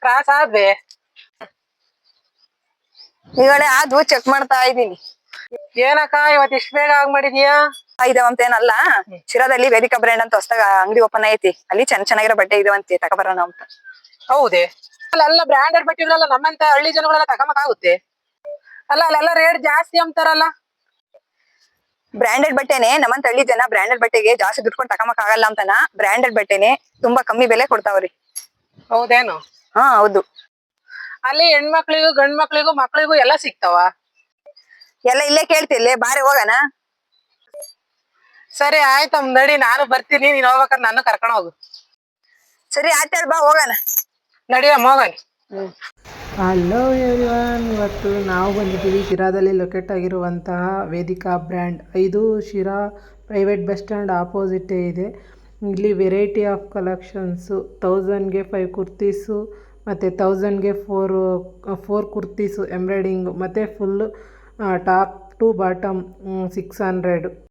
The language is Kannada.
ಕ್ರಾಸ್ ಆದ್ವಿ ಈಗಡೆ ಆದ್ವು ಚೆಕ್ ಮಾಡ್ತಾ ಇದೀನಿ. ಏನಕ್ಕ ಇವತ್ ಇಷ್ಟ ಬೇಗ ಆಗ್ ಮಾಡಿದ್ಯಾ? ಇದಾವಂತೇನಲ್ಲ, ಶಿರಾದಲ್ಲಿ ವೇದಿಕಾ ಬ್ರ್ಯಾಂಡ್ ಅಂತ ಹೊಸದಾಗ ಅಂಗಡಿ ಓಪನ್ ಐತಿ. ಅಲ್ಲಿ ಚೆನ್ನಾಗಿರೋ ಬಟ್ಟೆ ಇದಾವಂತೆ, ತಗೊಬರೋಣ ಅಂತ. ಹೌದೇ? ಅಲ್ಲೆಲ್ಲ ಬ್ರಾಂಡೆಡ್ ಬಟ್ಟೆಗಳೆಲ್ಲ ನಮ್ಮಂತ ಹಳ್ಳಿ ಜನಗಳೆಲ್ಲ ತಗೊಂಬಕಾಗುತ್ತೆ. ಅಲ್ಲೆಲ್ಲ ರೇಟ್ ಜಾಸ್ತಿ ಅಂತಾರಲ್ಲ. ಬ್ರಾಂಡೆಡ್ ಬಟ್ಟೆನೆ, ನಮ್ಮಂತ ಹಳ್ಳಿ ಜನ ಬ್ರಾಂಡೆಡ್ ಬಟ್ಟೆಗೆ ಜಾಸ್ತಿ ದುಡ್ಡು ಕೊಟ್ಟು ತಗೊಂಬಕ್ ಆಗಲ್ಲ ಅಂತನ. ಬ್ರಾಂಡೆಡ್ ಬಟ್ಟೆನೆ ತುಂಬಾ ಕಮ್ಮಿ ಬೆಲೆ ಕೊಡ್ತಾವ್ರಿ. ಹೌದೇನು? ಹಾ ಹೌದು. ಅಲ್ಲಿ ಹೆಣ್ಮಕ್ಳಿಗೂ ಗಂಡ್ ಮಕ್ಳಿಗೂ ಎಲ್ಲ ಸಿಗ್ತಾವ? ಎಲ್ಲ ಇಲ್ಲೇ ಕೇಳ್ತಿಲ್ಲೇ, ಬಾರಿ ಹೋಗೋಣ. ಸರಿ ಆಯ್ತಮ್ಮ, ನಡಿ ನಾನು ಬರ್ತೀನಿ. ನೀನ್ ಹೋಗ್ಬೇಕಾದ್ರೆ ನಾನು ಕರ್ಕೊಂಡು ಹೋಗು. ಸರಿ ಆಯ್ತು, ಬಾ ಹೋಗೋಣ. ನಡಿಯಮ್ಮ ಹೋಗೋಣ. ಹಲೋ ಎವ್ರಿವನ್, ಇವತ್ತು ನಾವು ಬಂದಿದ್ದೀವಿ ಶಿರಾದಲ್ಲಿ ಲೊಕೇಟ್ ಆಗಿರುವಂತಹ ವೇದಿಕಾ ಬ್ರ್ಯಾಂಡ್. ಇದು ಶಿರಾ ಪ್ರೈವೇಟ್ ಬಸ್ ಸ್ಟ್ಯಾಂಡ್ ಆಪೋಸಿಟೇ ಇದೆ. ಇಲ್ಲಿ ವೆರೈಟಿ ಆಫ್ ಕಲೆಕ್ಷನ್ಸು, 1000ಗೆ 5 ಕುರ್ತೀಸು ಮತ್ತು 1000ಗೆ 4 ಕುರ್ತೀಸು ಎಂಬ್ರಾಯ್ಡಿಂಗು, ಮತ್ತು ಫುಲ್ಲು ಟಾಪ್ ಟು ಬಾಟಮ್ 600.